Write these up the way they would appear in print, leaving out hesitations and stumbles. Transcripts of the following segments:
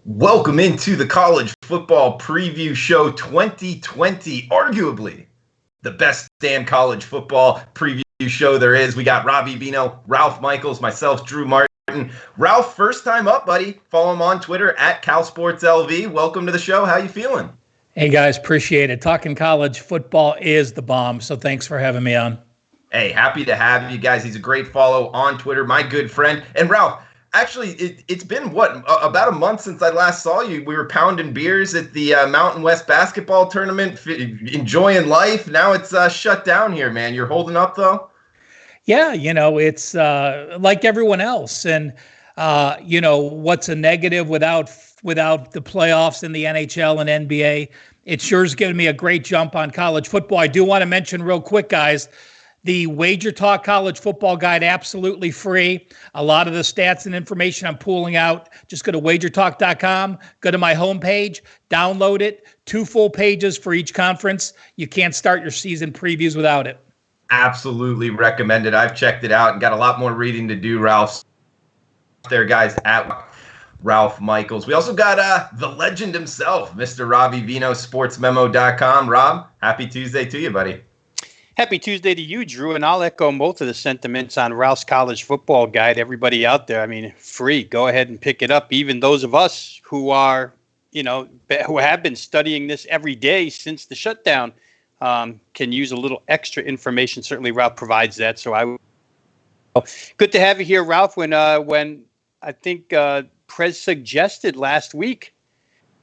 Welcome into the College Football Preview Show 2020, arguably the best damn college football preview show there is. We got Robbie Veno, Ralph Michaels, myself, Drew Martin. Ralph, first time up, buddy. Follow him on Twitter at CalSportsLV. Welcome to the show. How you feeling? Hey, guys, appreciate it. Talking college football is the bomb, so thanks for having me on. Hey, happy to have you guys. He's a great follow on Twitter, my good friend. And Ralph, actually, it's been, about a month since I last saw you. We were pounding beers at the Mountain West basketball tournament, enjoying life. Now it's shut down here, man. You're holding up, though? Yeah, it's like everyone else. And, what's a negative without the playoffs in the NHL and NBA? It sure is giving me a great jump on college football. I do want to mention real quick, guys, the Wager Talk College Football Guide, absolutely free. A lot of the stats and information I'm pulling out, just go to wagertalk.com, go to my homepage, download it, 2 full pages for each conference. You can't start your season previews without it. Absolutely recommended. I've checked it out and got a lot more reading to do, Ralph. There, guys, at Ralph Michaels. We also got the legend himself, Mr. Robbie Veno, sportsmemo.com. Rob, happy Tuesday to you, buddy. Happy Tuesday to you, Drew, and I'll echo most of the sentiments on Ralph's College Football Guide. Everybody out there, free. Go ahead and pick it up. Even those of us who are, who have been studying this every day since the shutdown can use a little extra information. Certainly, Ralph provides that. So good to have you here, Ralph. When I think Prez suggested last week,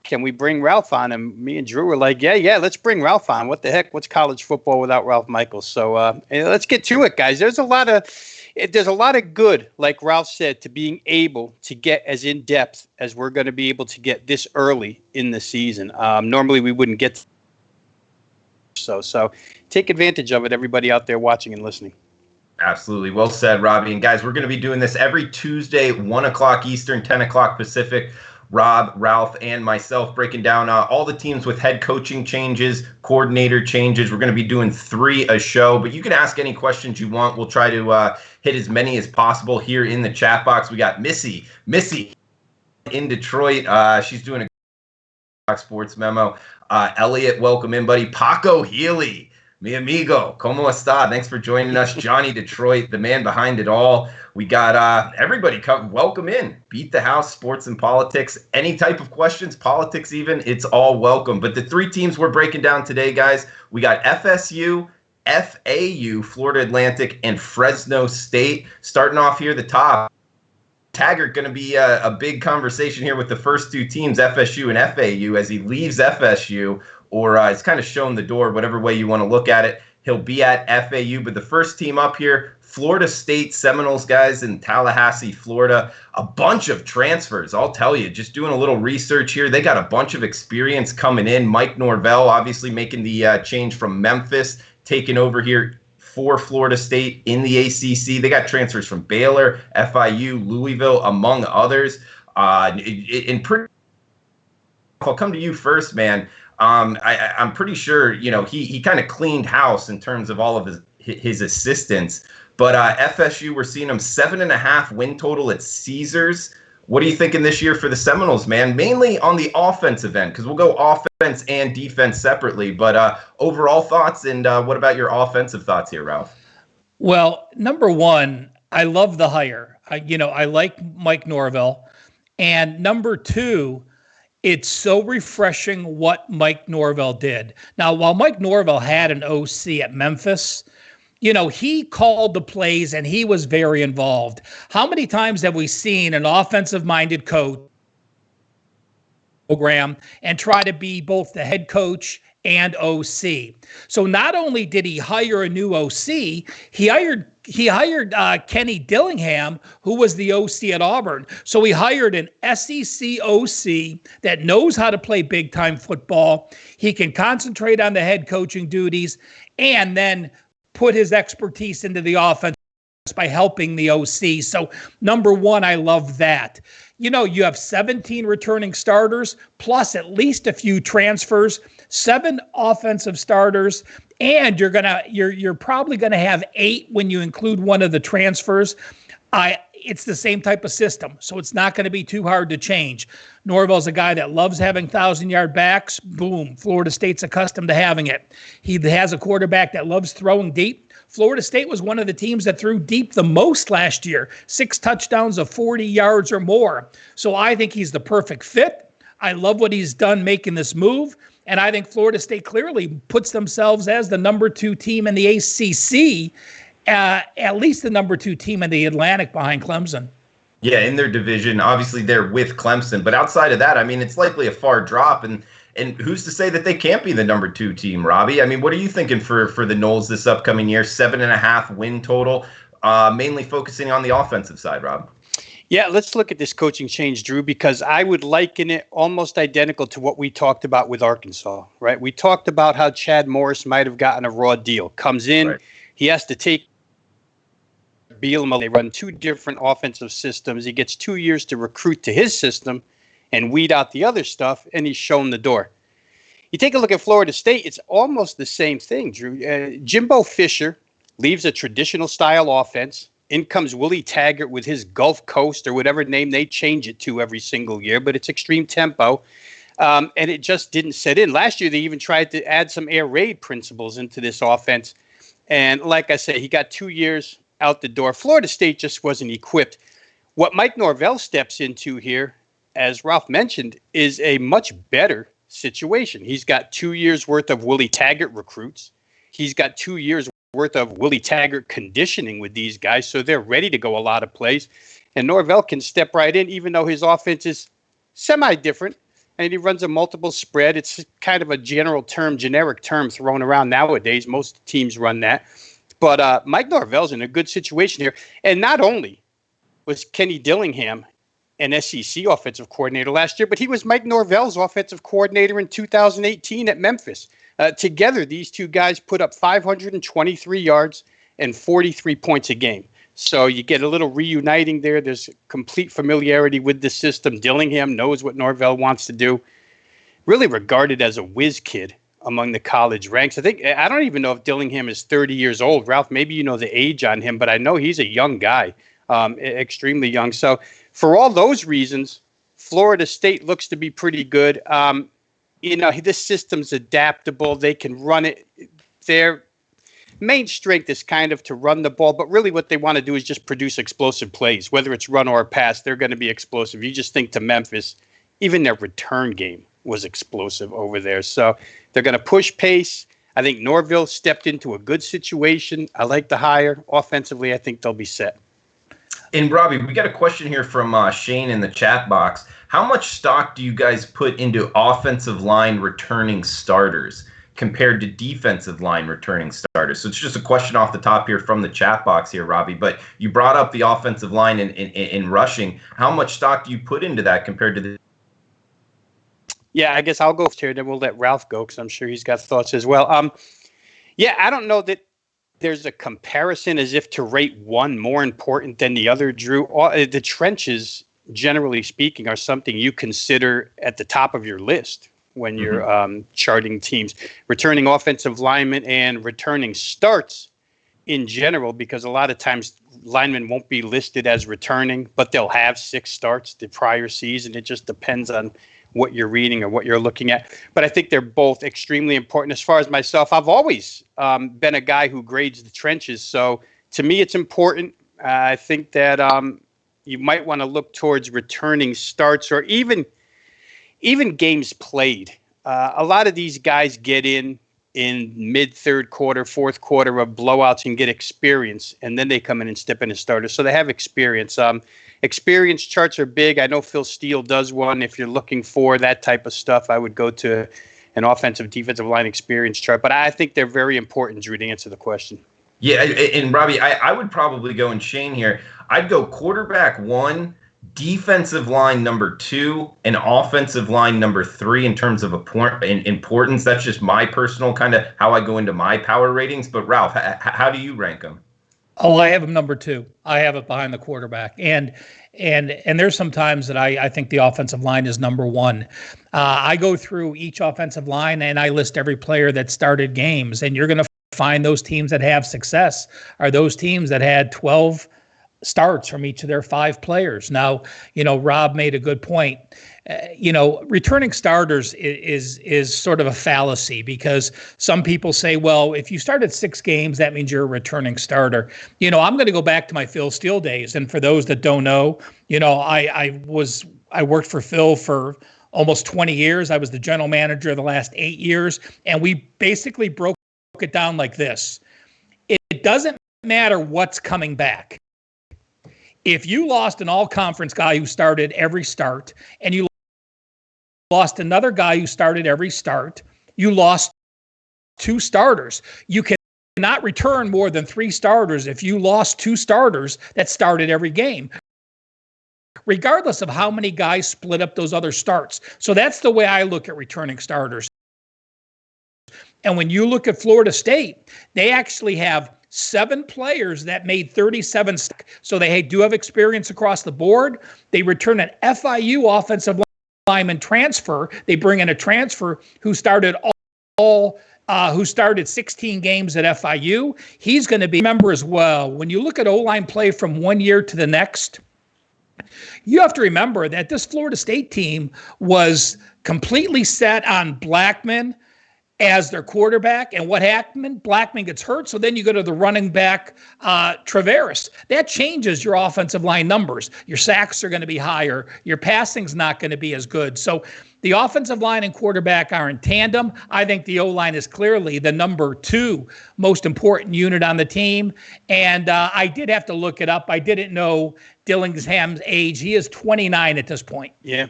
can we bring Ralph on? And me and Drew were like, yeah, let's bring Ralph on. What the heck? What's college football without Ralph Michaels? So let's get to it, guys. There's a lot of good, like Ralph said, to being able to get as in depth as we're going to be able to get this early in the season. Normally we wouldn't get so take advantage of it, everybody out there watching and listening. Absolutely. Well said, Robbie. And guys, we're going to be doing this every Tuesday, 1 o'clock Eastern, 10 o'clock Pacific. Rob, Ralph, and myself breaking down all the teams with head coaching changes, coordinator changes. We're going to be doing 3 a show, but you can ask any questions you want. We'll try to hit as many as possible here in the chat box. We got Missy in Detroit. She's doing a sports memo. Elliot, welcome in, buddy. Paco Healy, mi amigo, ¿cómo está? Thanks for joining us. Johnny Detroit, the man behind it all. We got everybody come. Welcome in. Beat the house, sports and politics. Any type of questions, politics even, it's all welcome. But the 3 teams we're breaking down today, guys, we got FSU, FAU, Florida Atlantic, and Fresno State. Starting off here, the top. Taggart going to be a big conversation here with the first 2 teams, FSU and FAU, as he leaves FSU, or it's kind of shown the door, whatever way you want to look at it. He'll be at FAU, but the first team up here, Florida State Seminoles, guys, in Tallahassee, Florida. A bunch of transfers, I'll tell you. Just doing a little research here. They got a bunch of experience coming in. Mike Norvell, obviously making the change from Memphis, taking over here for Florida State in the ACC. They got transfers from Baylor, FIU, Louisville, among others. I'll come to you first, man. I'm pretty sure, he kind of cleaned house in terms of all of his assistants. But FSU, we're seeing them 7.5 win total at Caesars. What are you thinking this year for the Seminoles, man? Mainly on the offensive end, because we'll go offense and defense separately. But overall thoughts, and what about your offensive thoughts here, Ralph? Well, number one, I love the hire. I like Mike Norvell. And number 2, it's so refreshing what Mike Norvell did. Now, while Mike Norvell had an OC at Memphis, he called the plays and he was very involved. How many times have we seen an offensive-minded coach program and try to be both the head coach and OC? So not only did he hire a new OC, he hired Kenny Dillingham, who was the OC at Auburn. So he hired an SEC OC that knows how to play big-time football. He can concentrate on the head coaching duties and then put his expertise into the offense by helping the OC. So number one, I love that. You have 17 returning starters, plus at least a few transfers, 7 offensive starters, and you're probably gonna have 8 when you include one of the transfers. it's the same type of system, so it's not going to be too hard to change. Norvell's a guy that loves having 1,000-yard backs. Boom, Florida State's accustomed to having it. He has a quarterback that loves throwing deep. Florida State was one of the teams that threw deep the most last year, 6 touchdowns of 40 yards or more. So I think he's the perfect fit. I love what he's done making this move. And I think Florida State clearly puts themselves as the number 2 team in the ACC, at least the number 2 team in the Atlantic behind Clemson. Yeah, in their division, obviously they're with Clemson. But outside of that, I mean, it's likely a far drop. And who's to say that they can't be the number 2 team, Robbie? I mean, what are you thinking for the Noles this upcoming year? 7.5 win total, mainly focusing on the offensive side, Rob. Yeah, let's look at this coaching change, Drew, because I would liken it almost identical to what we talked about with Arkansas, right? We talked about how Chad Morris might have gotten a raw deal. Comes in, right. He has to take Bielema. They run 2 different offensive systems. He gets 2 years to recruit to his system and weed out the other stuff, and he's shown the door. You take a look at Florida State, it's almost the same thing, Drew. Jimbo Fisher leaves a traditional style offense. In comes Willie Taggart with his Gulf Coast or whatever name they change it to every single year, but it's extreme tempo. And it just didn't set in. Last year, they even tried to add some air raid principles into this offense. And like I say, he got 2 years out the door. Florida State just wasn't equipped. What Mike Norvell steps into here, as Ralph mentioned, is a much better situation. He's got 2 years worth of Willie Taggart recruits. He's got 2 years worth of Willie Taggart conditioning with these guys, so they're ready to go a lot of plays. And Norvell can step right in, even though his offense is semi-different, and he runs a multiple spread. It's kind of a generic term thrown around nowadays. Most teams run that. But Mike Norvell's in a good situation here. And not only was Kenny Dillingham an SEC offensive coordinator last year, but he was Mike Norvell's offensive coordinator in 2018 at Memphis. Together, these 2 guys put up 523 yards and 43 points a game. So you get a little reuniting there. There's complete familiarity with the system. Dillingham knows what Norvell wants to do. Really regarded as a whiz kid among the college ranks. I don't even know if Dillingham is 30 years old. Ralph, maybe you know the age on him, but I know he's a young guy, extremely young. So for all those reasons, Florida State looks to be pretty good. This system's adaptable. They can run it. Their main strength is kind of to run the ball, but really what they want to do is just produce explosive plays. Whether it's run or pass, they're going to be explosive. You just think to Memphis, even their return game was explosive over there. So they're going to push pace. I think Norvell stepped into a good situation. I like the hire. Offensively, I think they'll be set. And Robbie, we got a question here from Shane in the chat box. How much stock do you guys put into offensive line returning starters compared to defensive line returning starters? So it's just a question off the top here from the chat box here, Robbie. But you brought up the offensive line in rushing. How much stock do you put into that compared to the? Yeah, I guess I'll go here, then we'll let Ralph go because I'm sure he's got thoughts as well. I don't know that there's a comparison as if to rate one more important than the other, Drew. The trenches, generally speaking, are something you consider at the top of your list when you're charting teams. Returning offensive linemen and returning starts in general, because a lot of times linemen won't be listed as returning, but they'll have 6 starts the prior season. It just depends on what you're reading or what you're looking at. But I think they're both extremely important. As far as myself, I've always been a guy who grades the trenches. So to me, it's important. I think that you might want to look towards returning starts or even games played. A lot of these guys get in mid-third quarter, fourth quarter of blowouts and get experience, and then they come in and step in as starters. So they have experience. Experience charts are big. I know Phil Steele does one. If you're looking for that type of stuff, I would go to an offensive, defensive line experience chart. But I think they're very important, Drew, to answer the question. Yeah, and Robbie, I would probably go, and Shane here, I'd go quarterback 1, defensive line number 2, and offensive line number 3 in terms of importance. That's just my personal kind of how I go into my power ratings. But Ralph, how do you rank them? Oh, I have him number 2. I have it behind the quarterback. And there's some times that I think the offensive line is number 1. I go through each offensive line and I list every player that started games. And you're going to find those teams that have success are those teams that had 12 starts from each of their 5 players. Now, Rob made a good point. Returning starters is sort of a fallacy, because some people say, well, if you started 6 games, that means you're a returning starter. I'm going to go back to my Phil Steele days. And for those that don't know, I worked for Phil for almost 20 years. I was the general manager the last 8 years. And we basically broke it down like this. It doesn't matter what's coming back. If you lost an all-conference guy who started every start, and you lost another guy who started every start, you lost 2 starters. You cannot return more than 3 starters if you lost 2 starters that started every game, regardless of how many guys split up those other starts. So that's the way I look at returning starters. And when you look at Florida State, they actually have 7 players that made 37. So they do have experience across the board. They return an FIU offensive lineman transfer. They bring in a transfer who started who started 16 games at FIU. He's going to be a member as well. When you look at O-line play from one year to the next, you have to remember that this Florida State team was completely set on Blackman as their quarterback. And what happened? Blackman gets hurt. So then you go to the running back, Traveris. That changes your offensive line numbers. Your sacks are going to be higher. Your passing's not going to be as good. So the offensive line and quarterback are in tandem. I think the O-line is clearly the number 2 most important unit on the team. And I did have to look it up. I didn't know Dillingham's age. He is 29 at this point. Yeah.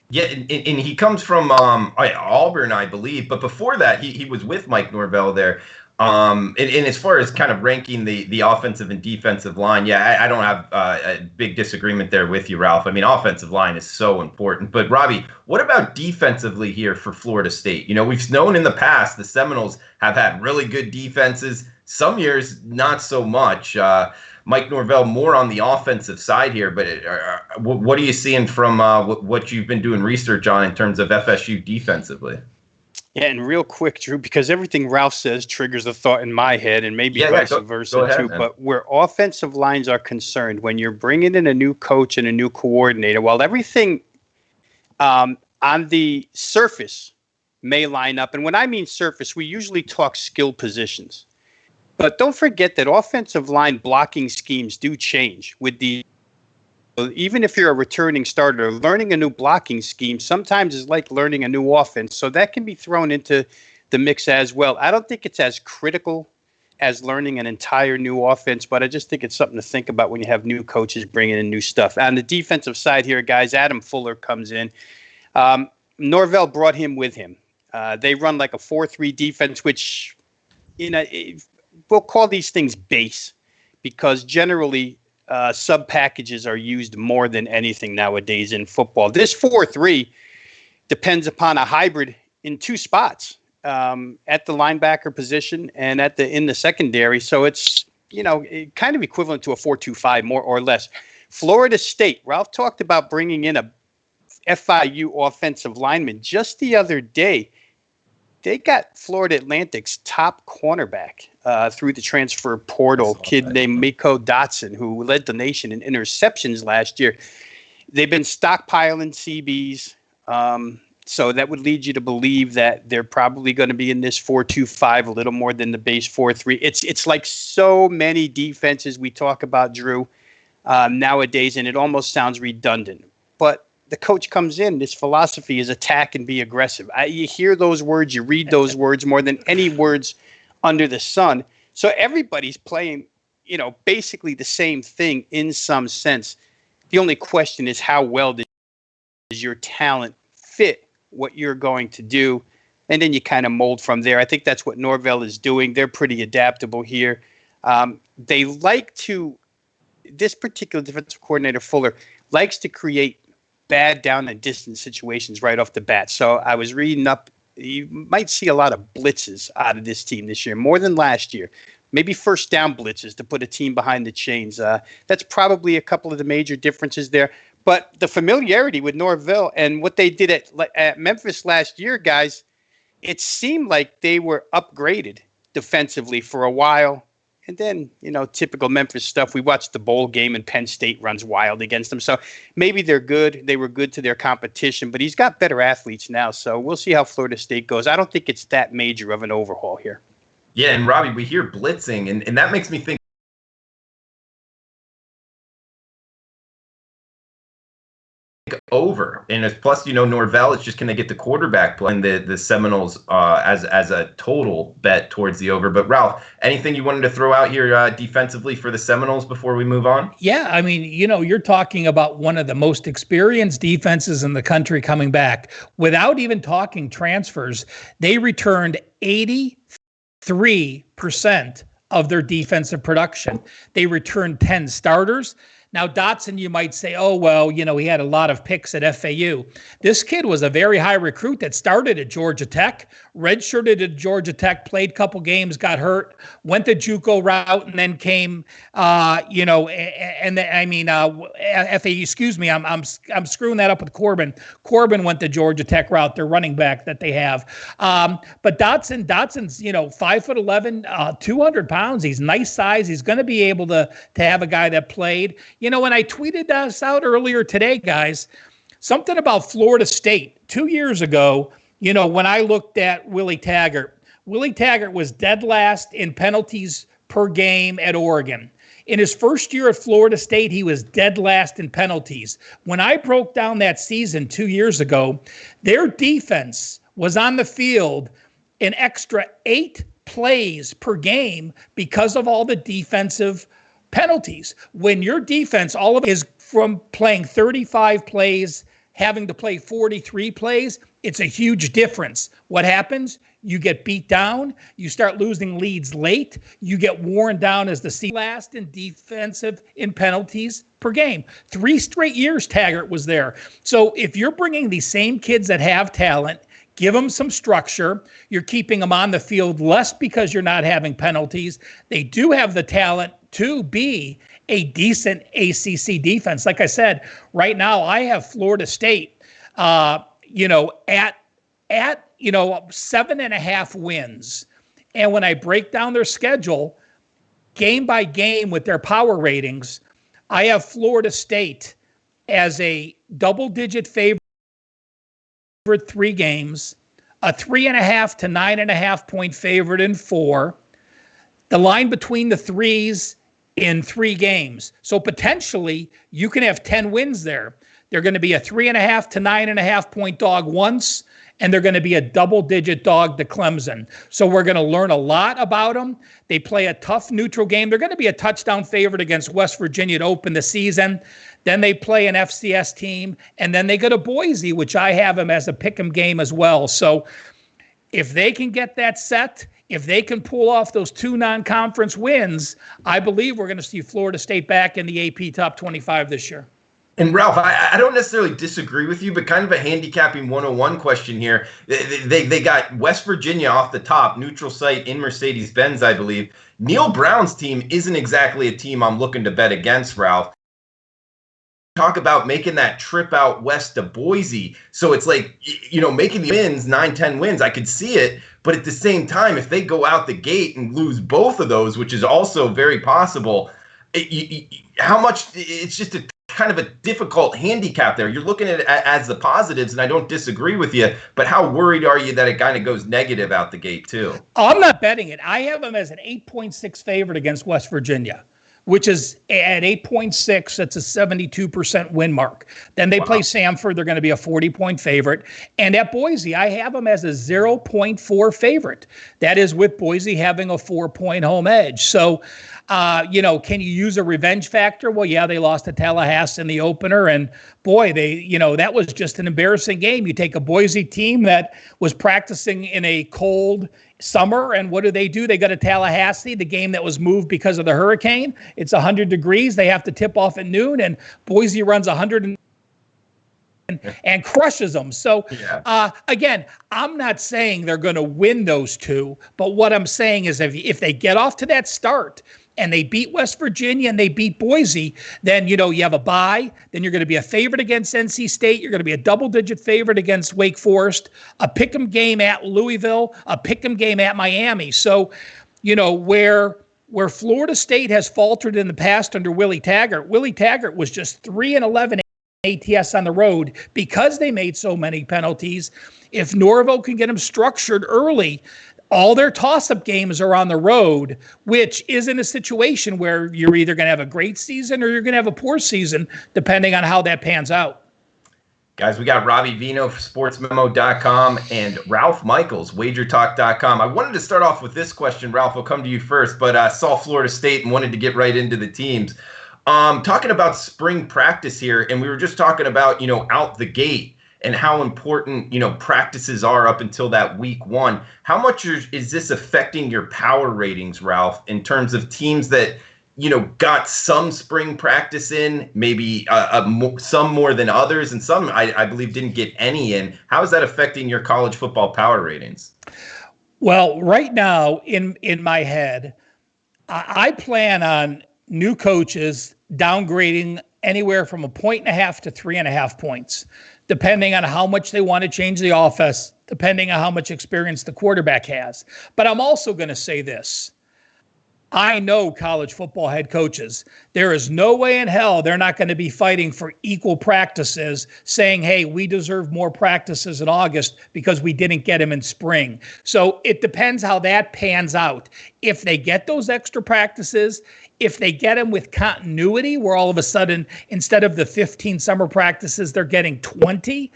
Yeah, and he comes from Auburn, I believe. But before that, he was with Mike Norvell there. And as far as kind of ranking the offensive and defensive line, yeah, I don't have a big disagreement there with you, Ralph. I mean, offensive line is so important. But, Robbie, what about defensively here for Florida State? We've known in the past the Seminoles have had really good defenses. Some years, not so much. Mike Norvell more on the offensive side here, but what are you seeing from what you've been doing research on in terms of FSU defensively? Yeah, and real quick, Drew, because everything Ralph says triggers a thought in my head, and maybe vice versa go ahead, too. man. But where offensive lines are concerned, when you're bringing in a new coach and a new coordinator, while everything on the surface may line up, and when I mean surface, we usually talk skill positions. But don't forget that offensive line blocking schemes do change with even if you're a returning starter, learning a new blocking scheme sometimes is like learning a new offense. So that can be thrown into the mix as well. I don't think it's as critical as learning an entire new offense, but I just think it's something to think about when you have new coaches bringing in new stuff. On the defensive side here, guys, Adam Fuller comes in. Norvell brought him with him. They run like a 4-3 defense, which, we'll call these things base, because generally sub packages are used more than anything nowadays in football. This 4-3 depends upon a hybrid in 2 spots, at the linebacker position and in the secondary. So it's kind of equivalent to a 4-2-5 more or less. Florida State, Ralph talked about bringing in a FIU offensive lineman just the other day. They got Florida Atlantic's top cornerback through the transfer portal, kid named Miko Dotson, who led the nation in interceptions last year. They've been stockpiling CBs, so that would lead you to believe that they're probably going to be in this 4-2-5 a little more than the base 4-3. It's like so many defenses we talk about, Drew, nowadays, and it almost sounds redundant. But the coach comes in, this philosophy is attack and be aggressive. You hear those words, you read those words more than any words under the sun. So everybody's playing, basically the same thing in some sense. The only question is how well does your talent fit what you're going to do? And then you kind of mold from there. I think that's what Norvell is doing. They're pretty adaptable here. They like to, this particular defensive coordinator, Fuller, likes to create bad down and distance situations right off the bat. So I was reading up, you might see a lot of blitzes out of this team this year, more than last year. Maybe first down blitzes to put a team behind the chains. That's probably a couple of the major differences there. But the familiarity with Norvell and what they did at Memphis last year, guys, it seemed like they were upgraded defensively for a while. And then, typical Memphis stuff. We watched the bowl game and Penn State runs wild against them. So maybe they're good. They were good to their competition, but he's got better athletes now. So we'll see how Florida State goes. I don't think it's that major of an overhaul here. Yeah, and Robbie, we hear blitzing, and that makes me think over. And as plus, Norvell is just going to get the quarterback play and the Seminoles as a total bet towards the over. But Ralph, anything you wanted to throw out here defensively for the Seminoles before we move on? Yeah, I mean, you're talking about one of the most experienced defenses in the country coming back. Without even talking transfers, they returned 83% of their defensive production. They returned 10 starters. Now, Dotson, you might say, oh, well, he had a lot of picks at FAU. This kid was a very high recruit that started at Georgia Tech, redshirted at Georgia Tech, played a couple games, got hurt, went the JUCO route, and then came, FAU, excuse me, I'm screwing that up with Corbin. Corbin went the Georgia Tech route, their running back that they have. But Dotson's, 5'11", 200 pounds. He's nice size. He's going to be able to have a guy that played. When I tweeted this out earlier today, guys, something about Florida State 2 years ago, when I looked at Willie Taggart was dead last in penalties per game at Oregon. In his first year at Florida State, he was dead last in penalties. When I broke down that season 2 years ago, their defense was on the field an extra 8 plays per game because of all the defensive penalties. When your defense, all of it is from playing 35 plays, having to play 43 plays, it's a huge difference. What happens? You get beat down. You start losing leads late. You get worn down as the last in defensive in penalties per game. 3 straight years Taggart was there. So if you're bringing these same kids that have talent, give them some structure. You're keeping them on the field less because you're not having penalties. They do have the talent to be a decent ACC defense. Like I said, right now I have Florida State, at 7.5 wins. And when I break down their schedule, game by game with their power ratings, I have Florida State as a double-digit favorite 3 games, a 3.5 to 9.5 point favorite in 4. The line between the threes in 3 games. So potentially you can have 10 wins there. They're going to be a 3.5 to 9.5 point dog once, and they're going to be a double-digit dog to Clemson. So we're going to learn a lot about them. They play a tough neutral game. They're going to be a touchdown favorite against West Virginia to open the season. Then they play an FCS team, and then they go to Boise, which I have them as a pick'em game as well. So if they can get that set, if they can pull off those 2 non-conference wins, I believe we're going to see Florida State back in the AP top 25 this year. And Ralph, I don't necessarily disagree with you, but kind of a handicapping 101 question here. They got West Virginia off the top, neutral site in Mercedes-Benz, I believe. Neil Brown's team isn't exactly a team I'm looking to bet against, Ralph. Talk about making that trip out west to Boise. So it's like, making the wins, 9-10 wins, I could see it. But at the same time, if they go out the gate and lose both of those, which is also very possible, how much it's just a kind of a difficult handicap there. You're looking at it as the positives, and I don't disagree with you, but how worried are you that it kind of goes negative out the gate too? I'm not betting it. I have them as an 8.6 favorite against West Virginia, which is at 8.6, that's a 72% win mark. Then they play Samford, they're going to be a 40-point favorite. And at Boise, I have them as a 0.4 favorite. That is with Boise having a 4-point home edge. So, can you use a revenge factor? Well, yeah, they lost to Tallahassee in the opener, and boy, that was just an embarrassing game. You take a Boise team that was practicing in a cold summer, and what do? They go to Tallahassee, the game that was moved because of the hurricane. It's 100 degrees. They have to tip off at noon, and Boise runs 100 and crushes them. So, again, I'm not saying they're going to win those 2, but what I'm saying is if they get off to that start and they beat West Virginia and they beat Boise, then, you have a bye. Then you're going to be a favorite against NC State. You're going to be a double-digit favorite against Wake Forest, a pick'em game at Louisville, a pick'em game at Miami. So, where where Florida State has faltered in the past under Willie Taggart. Willie Taggart was just 3-11 ATS on the road because they made so many penalties. If Norvell can get them structured early, all their toss-up games are on the road, which is in a situation where you're either going to have a great season or you're going to have a poor season, depending on how that pans out. Guys, we got Robbie Veno, sportsmemo.com, and Ralph Michaels, wagertalk.com. I wanted to start off with this question. Ralph, I'll come to you first, but I saw Florida State and wanted to get right into the teams. Talking about spring practice here, and we were just talking about, out the gate and how important, practices are up until that week one. How much is this affecting your power ratings, Ralph, in terms of teams that got some spring practice in, maybe some more than others, and some, I believe, didn't get any in? How is that affecting your college football power ratings? Well, right now, in my head, I plan on new coaches downgrading anywhere from 1.5 to 3.5 points, depending on how much they want to change the offense, depending on how much experience the quarterback has. But I'm also going to say this. I know college football head coaches. There is no way in hell they're not going to be fighting for equal practices, saying, hey, we deserve more practices in August because we didn't get them in spring. So it depends how that pans out. If they get those extra practices, if they get them with continuity, where all of a sudden, instead of the 15 summer practices, they're getting 20,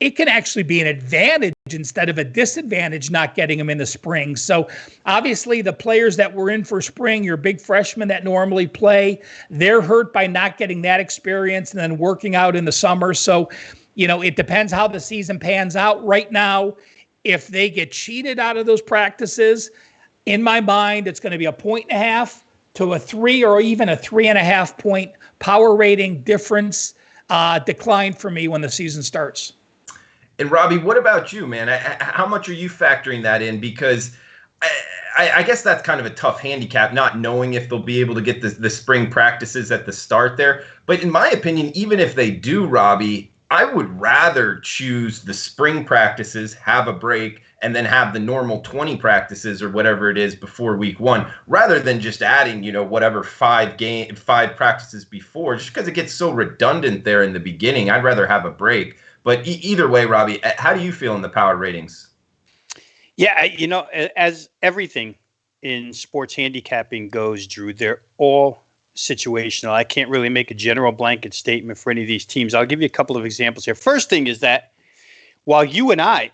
it can actually be an advantage instead of a disadvantage not getting them in the spring. So obviously the players that were in for spring, your big freshmen that normally play, they're hurt by not getting that experience and then working out in the summer. So, it depends how the season pans out. Right now, if they get cheated out of those practices, in my mind, it's going to be 1.5 to a 3 or even a 3.5 point power rating difference decline for me when the season starts. And Robbie, what about you, man? How much are you factoring that in? Because I guess that's kind of a tough handicap, not knowing if they'll be able to get the spring practices at the start there. But in my opinion, even if they do, Robbie, I would rather choose the spring practices, have a break, and then have the normal 20 practices or whatever it is before week one, rather than just adding, whatever five practices before, just because it gets so redundant there in the beginning. I'd rather have a break. But either way, Robbie, how do you feel in the power ratings? Yeah, as everything in sports handicapping goes, Drew, they're all situational. I can't really make a general blanket statement for any of these teams. I'll give you a couple of examples here. First thing is that while you and I,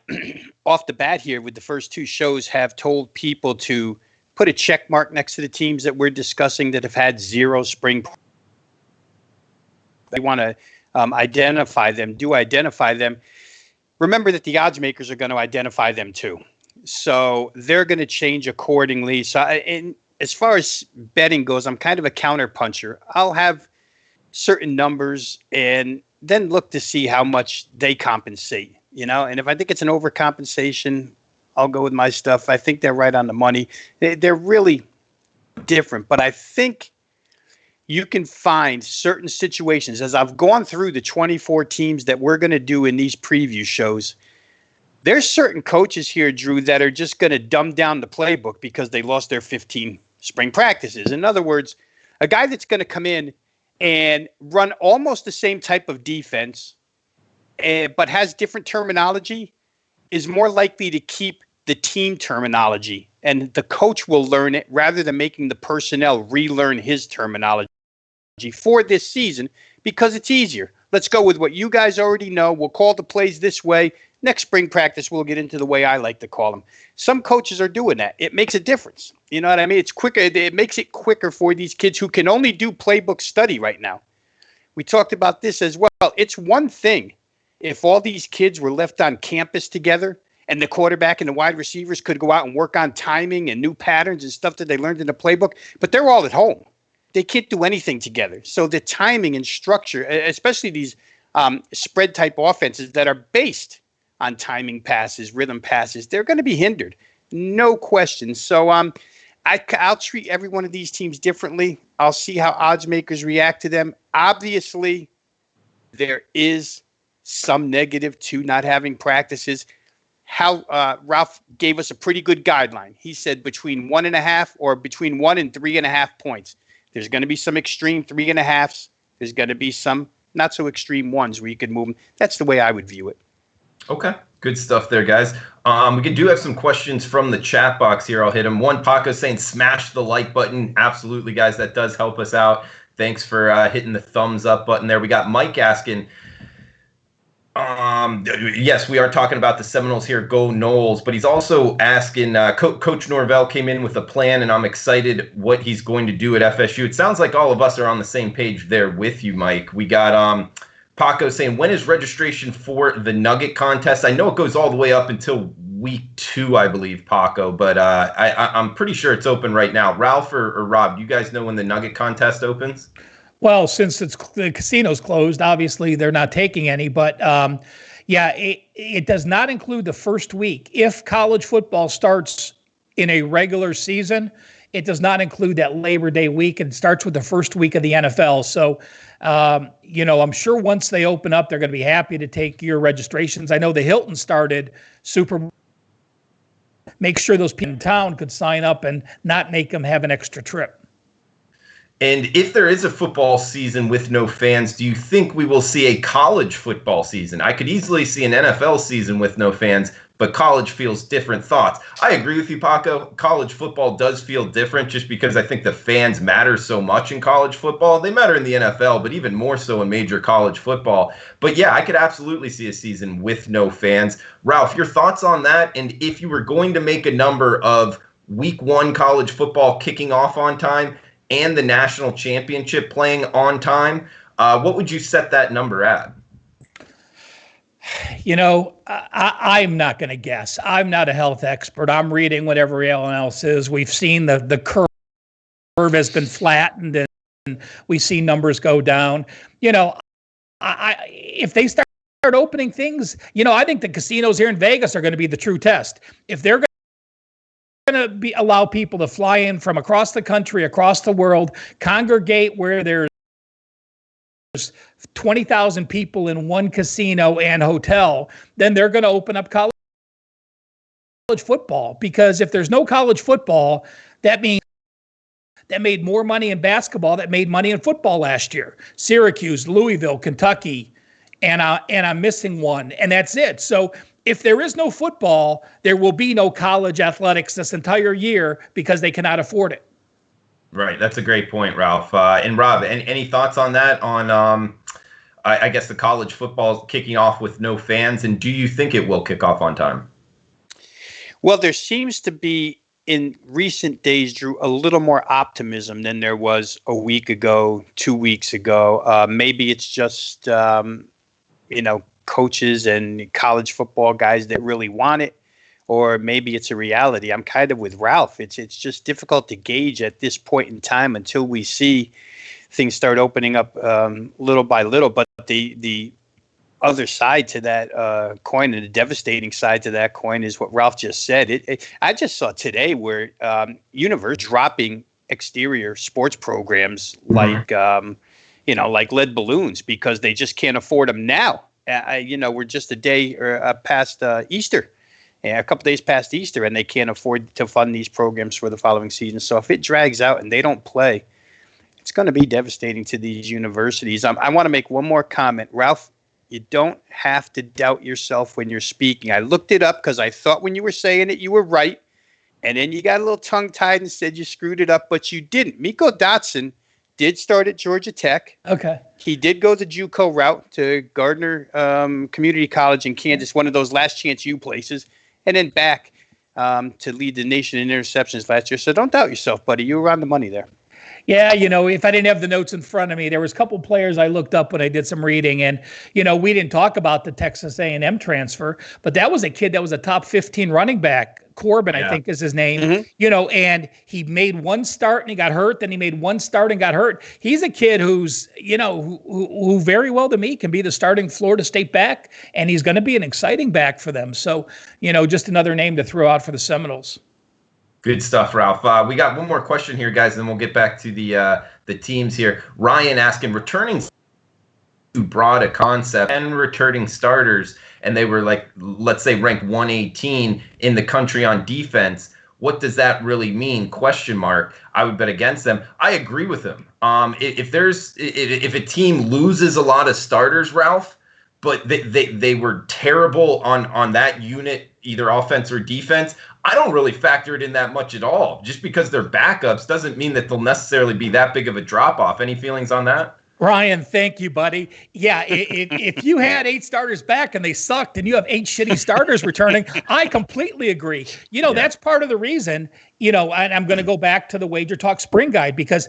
off the bat here with the first two shows, have told people to put a check mark next to the teams that we're discussing that have had zero spring, they want to identify them, remember that the odds makers are going to identify them too. So they're going to change accordingly. So as far as betting goes, I'm kind of a counter puncher. I'll have certain numbers and then look to see how much they compensate, and if I think it's an overcompensation, I'll go with my stuff. I think they're right on the money. They're really different, but I think you can find certain situations, as I've gone through the 24 teams that we're going to do in these preview shows, there's certain coaches here, Drew, that are just going to dumb down the playbook because they lost their 15 spring practices. In other words, a guy that's going to come in and run almost the same type of defense, but has different terminology, is more likely to keep the team terminology, and the coach will learn it rather than making the personnel relearn his terminology for this season because it's easier. Let's go with what you guys already know. We'll call the plays this way. Next spring practice, we'll get into the way I like to call them. Some coaches are doing that. It makes a difference. You know what I mean? It's quicker. It makes it quicker for these kids who can only do playbook study right now. We talked about this as well. It's one thing if all these kids were left on campus together and the quarterback and the wide receivers could go out and work on timing and new patterns and stuff that they learned in the playbook, but they're all at home. They can't do anything together. So the timing and structure, especially these spread type offenses that are based on timing passes, rhythm passes, they're going to be hindered. No question. So I'll treat every one of these teams differently. I'll see how odds makers react to them. Obviously, there is some negative to not having practices. Ralph gave us a pretty good guideline. He said between 1.5 or between 1 and 3.5 points. There's going to be some extreme 3.5s. There's going to be some not so extreme ones where you could move them. That's the way I would view it. Okay. Good stuff there, guys. We do have some questions from the chat box here. I'll hit them. One, Paco saying smash the like button. Absolutely, guys. That does help us out. Thanks for hitting the thumbs up button there. We got Mike asking, yes, we are talking about the Seminoles here. Go Noles. But he's also asking, Coach Norvell came in with a plan, and I'm excited what he's going to do at FSU. It sounds like all of us are on the same page there with you, Mike. We got Paco saying, when is registration for the Nugget contest? I know it goes all the way up until week 2, I believe, Paco, but I'm pretty sure it's open right now. Ralph or Rob, do you guys know when the Nugget contest opens? Well, since the casino's closed, obviously they're not taking any, but it does not include the first week. If college football starts in a regular season, it does not include that Labor Day week, and starts with the first week of the NFL. So, I'm sure once they open up, they're going to be happy to take your registrations. I know the Hilton started make sure those people in town could sign up and not make them have an extra trip. And if there is a football season with no fans, do you think we will see a college football season? I could easily see an NFL season with no fans, but college feels different. Thoughts? I agree with you, Paco. College football does feel different just because I think the fans matter so much in college football. They matter in the NFL, but even more so in major college football. But yeah, I could absolutely see a season with no fans. Ralph, your thoughts on that? And if you were going to make a number of week 1 college football kicking off on time and the national championship playing on time, what would you set that number at? I'm not going to guess. I'm not a health expert. I'm reading what everyone else is. We've seen the curve has been flattened, and we see numbers go down. If they start opening things, I think the casinos here in Vegas are going to be the true test. If they're going to allow people to fly in from across the country, across the world, congregate where there's 20,000 people in one casino and hotel, then they're going to open up college football. Because if there's no college football, that means that made more money in basketball that made money in football last year. Syracuse, Louisville, Kentucky, and I'm missing one, and that's it. So if there is no football, there will be no college athletics this entire year because they cannot afford it. Right. That's a great point, Ralph. And Rob, any thoughts on that? On, I guess, the college football kicking off with no fans, and do you think it will kick off on time? Well, there seems to be, in recent days, Drew, a little more optimism than there was a week ago, 2 weeks ago. Maybe it's just, coaches and college football guys that really want it, or maybe it's a reality. I'm kind of with Ralph. It's just difficult to gauge at this point in time until we see things start opening up little by little. But the other side to that coin, and the devastating side to that coin, is what Ralph just said. I just saw today where universities dropping exterior sports programs like lead balloons because they just can't afford them now. We're just a day past Easter, a couple days past Easter, and they can't afford to fund these programs for the following season. So if it drags out and they don't play, it's going to be devastating to these universities. I want to make one more comment. Ralph, you don't have to doubt yourself when you're speaking. I looked it up because I thought when you were saying it, you were right. And then you got a little tongue-tied and said you screwed it up, but you didn't. Miko Dotson did start at Georgia Tech. Okay. He did go the JUCO route to Gardner Community College in Kansas, one of those last chance U places, and then back to lead the nation in interceptions last year. So don't doubt yourself, buddy. You were on the money there. Yeah, if I didn't have the notes in front of me, there was a couple players I looked up when I did some reading, and we didn't talk about the Texas A&M transfer, but that was a kid that was a top 15 running back. Corbin, I think is his name, and he made one start and he got hurt. Then he made one start and got hurt. He's a kid who's, who very well to me can be the starting Florida State back, and he's going to be an exciting back for them. So, just another name to throw out for the Seminoles. Good stuff, Ralph. We got one more question here, guys, and then we'll get back to the teams here. Ryan asking, returning broad a concept, 10 returning starters, and they were like, let's say, ranked 118 in the country on defense. What does that really mean? Question mark. I would bet against them. I agree with him. If a team loses a lot of starters, Ralph, but they were terrible on that unit, either offense or defense, I don't really factor it in that much at all. Just because they're backups doesn't mean that they'll necessarily be that big of a drop off. Any feelings on that? Ryan, thank you, buddy. Yeah, if you had 8 starters back and they sucked and you have 8 shitty starters returning, I completely agree. That's part of the reason, and I'm going to go back to the Wager Talk Spring Guide, because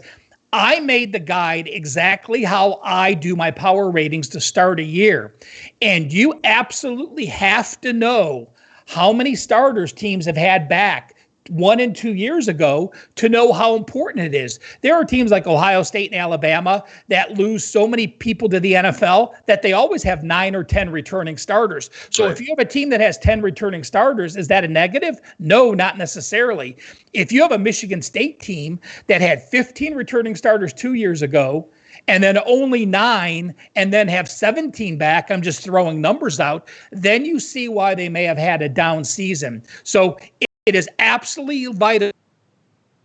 I made the guide exactly how I do my power ratings to start a year. And you absolutely have to know how many starters teams have had back 1 and 2 years ago to know how important it is. There are teams like Ohio State and Alabama that lose so many people to the NFL that they always have 9 or 10 returning starters. So If you have a team that has 10 returning starters, is that a negative? No, not necessarily. If you have a Michigan State team that had 15 returning starters 2 years ago, and then only 9, and then have 17 back, I'm just throwing numbers out, then you see why they may have had a down season. So it is absolutely vital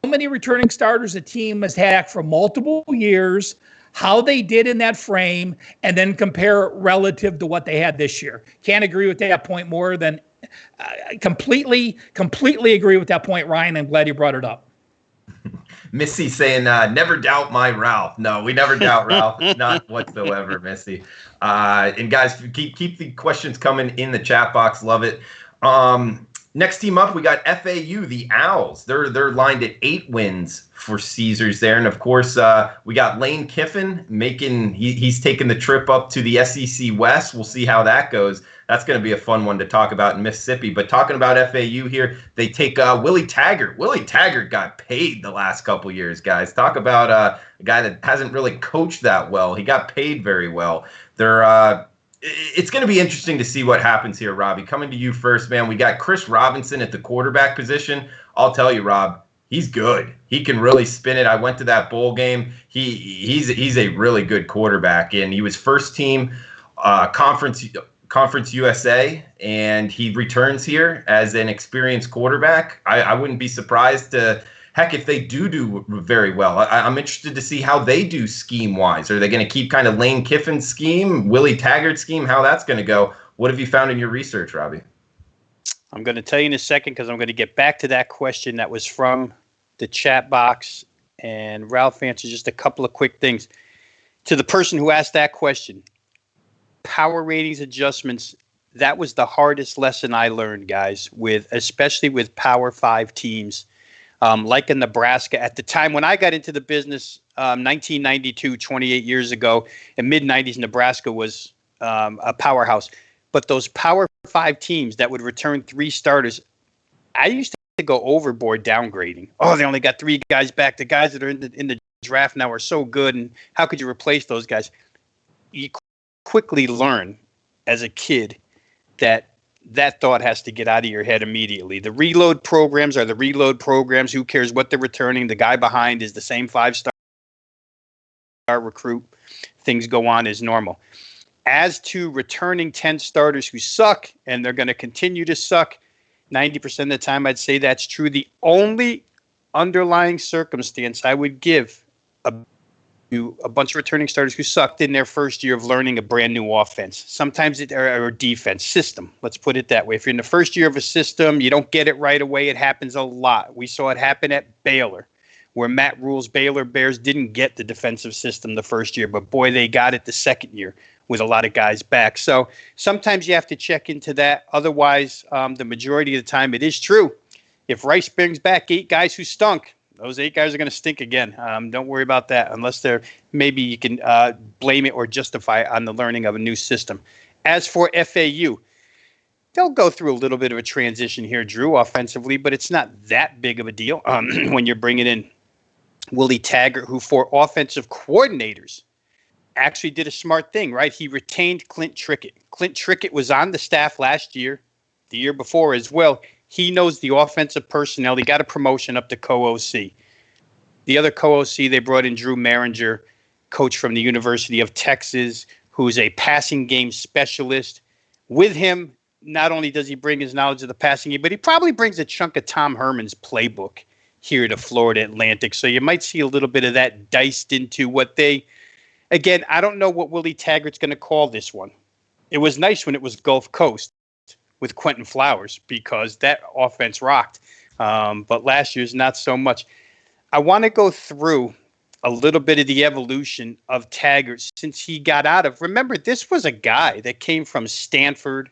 how many returning starters a team has had for multiple years, how they did in that frame, and then compare it relative to what they had this year. Can't agree with that point more than completely agree with that point, Ryan. I'm glad you brought it up. Missy saying, never doubt my Ralph. No, we never doubt Ralph. Not whatsoever, Missy. And guys, keep the questions coming in the chat box. Love it. Next team up, we got FAU, the Owls. They're lined at 8 wins for Caesars there. And, of course, we got Lane Kiffin he's taking the trip up to the SEC West. We'll see how that goes. That's going to be a fun one to talk about in Mississippi. But talking about FAU here, they take Willie Taggart. Willie Taggart got paid the last couple years, guys. Talk about a guy that hasn't really coached that well. He got paid very well. It's going to be interesting to see what happens here, Robbie. Coming to you first, man. We got Chris Robinson at the quarterback position. I'll tell you, Rob, he's good. He can really spin it. I went to that bowl game. He's a really good quarterback, and he was first team Conference USA, and he returns here as an experienced quarterback. I wouldn't be surprised to. Heck, if they do very well, I'm interested to see how they do scheme-wise. Are they going to keep kind of Lane Kiffin's scheme, Willie Taggart's scheme, how that's going to go? What have you found in your research, Robbie? I'm going to tell you in a second because I'm going to get back to that question that was from the chat box. And Ralph answered just a couple of quick things. To the person who asked that question, power ratings adjustments, that was the hardest lesson I learned, guys, especially with Power 5 teams. Like in Nebraska, at the time when I got into the business, 1992, 28 years ago, in mid-90s, Nebraska was a powerhouse. But those Power 5 teams that would return 3 starters, I used to go overboard downgrading. Oh, they only got 3 guys back. The guys that are in the draft now are so good, and how could you replace those guys? You quickly learn as a kid that thought has to get out of your head immediately. The reload programs are the reload programs. Who cares what they're returning? The guy behind is the same 5-star recruit. Things go on as normal. As to returning 10 starters who suck, and they're going to continue to suck, 90% of the time I'd say that's true. The only underlying circumstance I would give a bunch of returning starters who sucked in their first year of learning a brand new offense. Sometimes or defense system. Let's put it that way. If you're in the first year of a system, you don't get it right away. It happens a lot. We saw it happen at Baylor, where Matt Rule's Baylor Bears didn't get the defensive system the first year, but boy, they got it the second year with a lot of guys back. So sometimes you have to check into that. Otherwise, the majority of the time, it is true. If Rice brings back 8 guys who stunk, those 8 guys are going to stink again. Don't worry about that unless maybe you can blame it or justify it on the learning of a new system. As for FAU, they'll go through a little bit of a transition here, Drew, offensively, but it's not that big of a deal when you're bringing in Willie Taggart, who for offensive coordinators actually did a smart thing, right? He retained Clint Trickett. Clint Trickett was on the staff last year, the year before as well. He knows the offensive personnel. He got a promotion up to co-OC. The other co-OC, they brought in Drew Maringer, coach from the University of Texas, who's a passing game specialist. With him, not only does he bring his knowledge of the passing game, but he probably brings a chunk of Tom Herman's playbook here to Florida Atlantic. So you might see a little bit of that diced into what they, again, I don't know what Willie Taggart's going to call this one. It was nice when it was Gulf Coast with Quentin Flowers because that offense rocked. But last year's not so much. I want to go through a little bit of the evolution of Taggart since he got out of, remember, this was a guy that came from Stanford,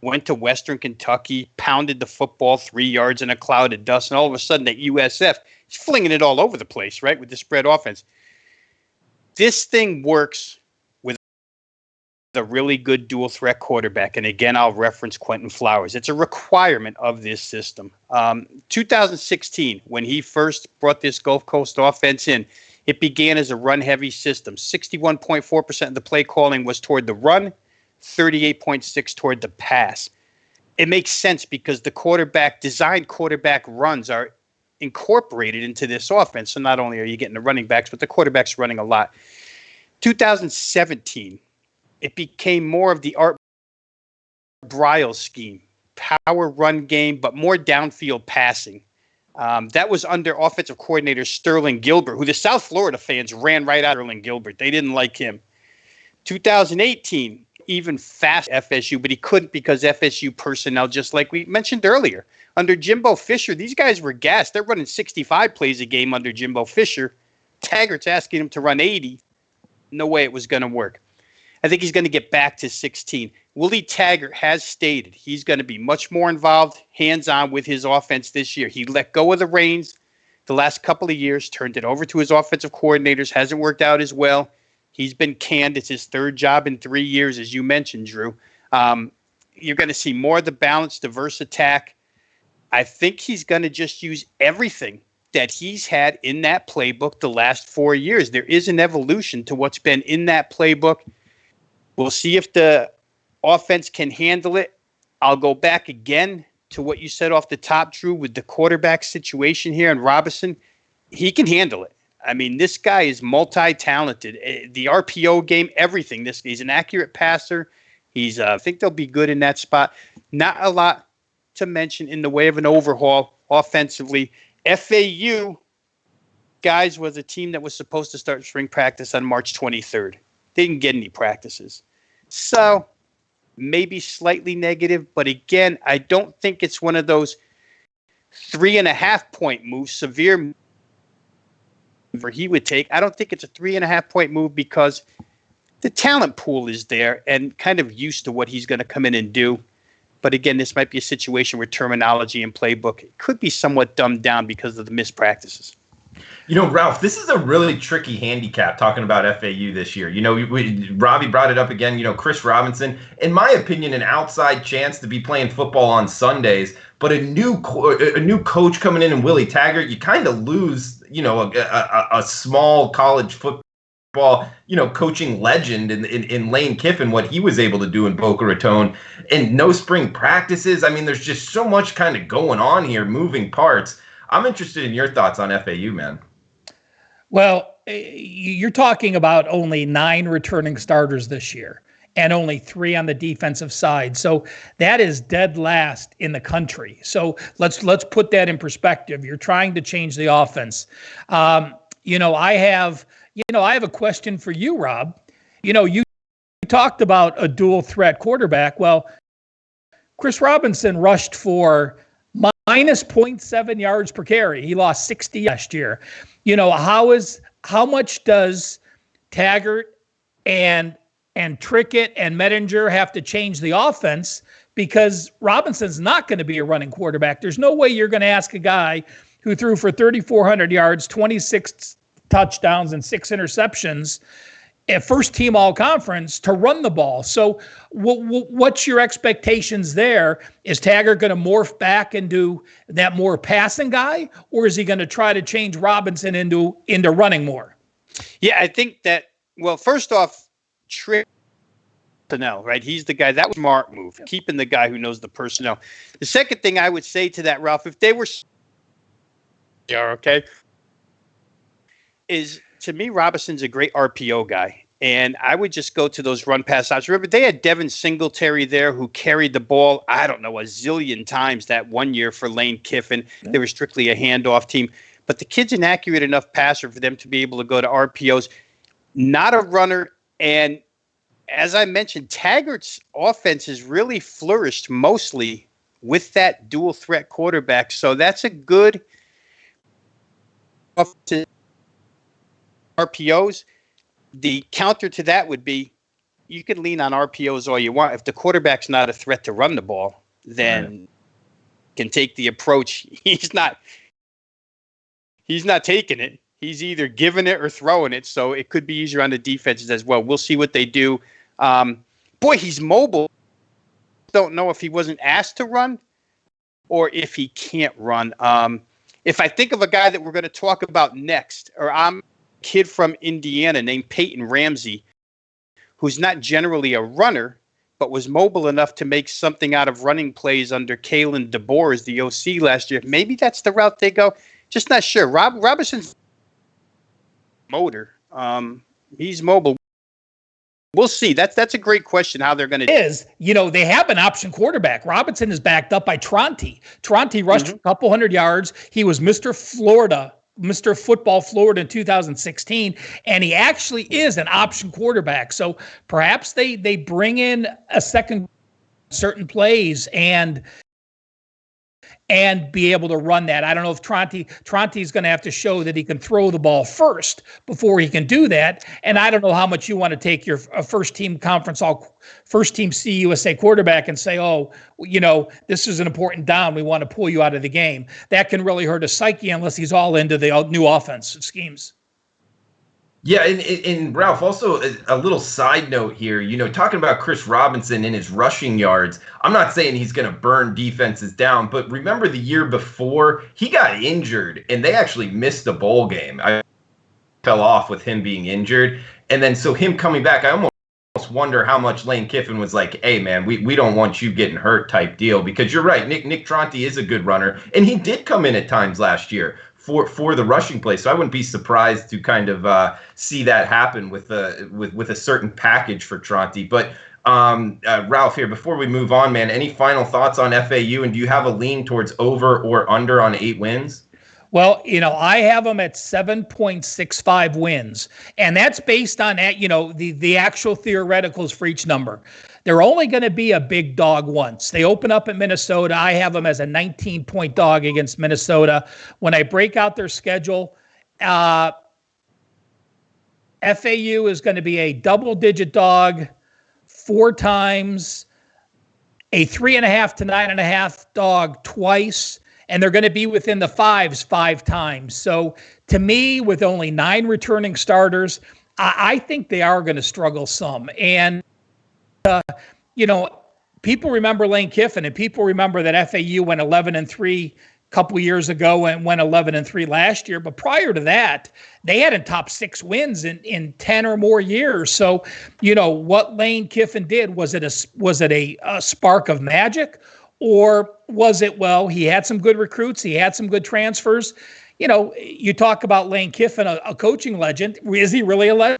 went to Western Kentucky, pounded the football 3 yards in a cloud of dust, and all of a sudden at USF, he's flinging it all over the place, right, with the spread offense. This thing works with a really good dual threat quarterback, and again, I'll reference Quentin Flowers. It's a requirement of this system. 2016, when he first brought this Gulf Coast offense in, it began as a run-heavy system. 61.4% of the play calling was toward the run, 38.6% toward the pass. It makes sense because the designed quarterback runs are incorporated into this offense. So not only are you getting the running backs, but the quarterback's running a lot. 2017, it became more of the Art Briles scheme, power run game, but more downfield passing. That was under offensive coordinator Sterling Gilbert, who the South Florida fans ran right out of Sterling Gilbert. They didn't like him. 2018, even fast FSU, but he couldn't because FSU personnel, just like we mentioned earlier. Under Jimbo Fisher, these guys were gassed. They're running 65 plays a game under Jimbo Fisher. Taggart's asking him to run 80. No way it was going to work. I think he's going to get back to 16. Willie Taggart has stated he's going to be much more involved, hands-on with his offense this year. He let go of the reins the last couple of years, turned it over to his offensive coordinators, hasn't worked out as well. He's been canned. It's his third job in 3 years, as you mentioned, Drew. You're going to see more of the balanced, diverse attack. I think he's going to just use everything that he's had in that playbook the last 4 years. There is an evolution to what's been in that playbook. We'll see if the offense can handle it. I'll go back again to what you said off the top, Drew, with the quarterback situation here and Robinson. He can handle it. I mean, this guy is multi-talented. The RPO game, everything. He's an accurate passer. I think they'll be good in that spot. Not a lot to mention in the way of an overhaul offensively. FAU, guys, was a team that was supposed to start spring practice on March 23rd. They didn't get any practices. So maybe slightly negative, but again, I don't think it's one of those 3.5 point moves, severe where he would take. I don't think it's a 3.5 point move because the talent pool is there and kind of used to what he's going to come in and do. But again, this might be a situation where terminology and playbook could be somewhat dumbed down because of the missed practices. You know, Ralph, this is a really tricky handicap talking about FAU this year. You know, Robbie brought it up again. You know, Chris Robinson, in my opinion, an outside chance to be playing football on Sundays. But a new coach coming in Willie Taggart, you kind of lose, you know, a small college football, you know, coaching legend in Lane Kiffin, what he was able to do in Boca Raton, and no spring practices. I mean, there's just so much kind of going on here, moving parts. I'm interested in your thoughts on FAU, man. Well, you're talking about only 9 returning starters this year and only 3 on the defensive side. So that is dead last in the country. So let's put that in perspective. You're trying to change the offense. You know, I have a question for you, Rob. You know, you talked about a dual threat quarterback. Well, Chris Robinson rushed for minus 0.7 yards per carry. He lost 60 last year. You know, how much does Taggart and Trickett and Mettinger have to change the offense? Because Robinson's not going to be a running quarterback. There's no way you're going to ask a guy who threw for 3,400 yards, 26 touchdowns, and 6 interceptions, a first team all conference, to run the ball. So what's your expectations there? Is Taggart going to morph back into that more passing guy, or is he going to try to change Robinson into running more? Yeah, I think that, well, first off, personnel, right? He's the guy. That was a smart move, keeping the guy who knows the personnel. The second thing I would say to that, Ralph, if they were okay, is, to me, Robinson's a great RPO guy. And I would just go to those run pass options. Remember, they had Devin Singletary there who carried the ball, I don't know, a zillion times that one year for Lane Kiffin. They were strictly a handoff team. But the kid's an accurate enough passer for them to be able to go to RPOs. Not a runner. And as I mentioned, Taggart's offense has really flourished mostly with that dual threat quarterback. So that's a good RPOs. The counter to that would be you can lean on RPOs all you want. If the quarterback's not a threat to run the ball, then can take the approach. He's not taking it. He's either giving it or throwing it. So it could be easier on the defenses as well. We'll see what they do. Boy, he's mobile. Don't know if he wasn't asked to run or if he can't run. If I think of a guy that we're going to talk about next, or I'm a kid from Indiana named Peyton Ramsey, who's not generally a runner, but was mobile enough to make something out of running plays under Kalen DeBoer as the OC last year. Maybe that's the route they go. Just not sure. Robinson's motor. He's mobile. We'll see. That's a great question how they're going to they have an option quarterback. Robinson is backed up by Tronti. Tronti rushed a couple hundred yards. He was Mr. Football Florida in 2016, and he actually is an option quarterback. So perhaps they bring in a second certain plays and be able to run that. I don't know if Tronti's going to have to show that he can throw the ball first before he can do that. And I don't know how much you want to take your first team CUSA quarterback and say, this is an important down. We want to pull you out of the game. That can really hurt his psyche unless he's all into the new offense schemes. Yeah, and Ralph, also a little side note here, talking about Chris Robinson and his rushing yards, I'm not saying he's going to burn defenses down, but remember the year before, he got injured, and they actually missed the bowl game. I fell off with him being injured, and then so him coming back, I almost wonder how much Lane Kiffin was like, hey, man, we don't want you getting hurt type deal, because you're right, Nick Tronti is a good runner, and he did come in at times last year for the rushing play. So I wouldn't be surprised to kind of see that happen with a certain package for Tronti. But Ralph, here, before we move on, man, any final thoughts on FAU? And do you have a lean towards over or under on 8 wins? Well, I have them at 7.65 wins, and that's based on that, the actual theoreticals for each number. They're only going to be a big dog once. They open up at Minnesota. I have them as a 19-point dog against Minnesota. When I break out their schedule, FAU is going to be a double-digit dog 4 times, a 3.5 to 9.5 dog twice, and they're going to be within the 5s 5 times. So to me, with only 9 returning starters, I think they are going to struggle some. And people remember Lane Kiffin, and people remember that FAU went 11-3 a couple years ago and went 11-3 last year. But prior to that, they hadn't top 6 wins in 10 or more years. So, what Lane Kiffin did, was it a spark of magic, or was it, he had some good recruits, he had some good transfers? You talk about Lane Kiffin, a coaching legend. Is he really a legend?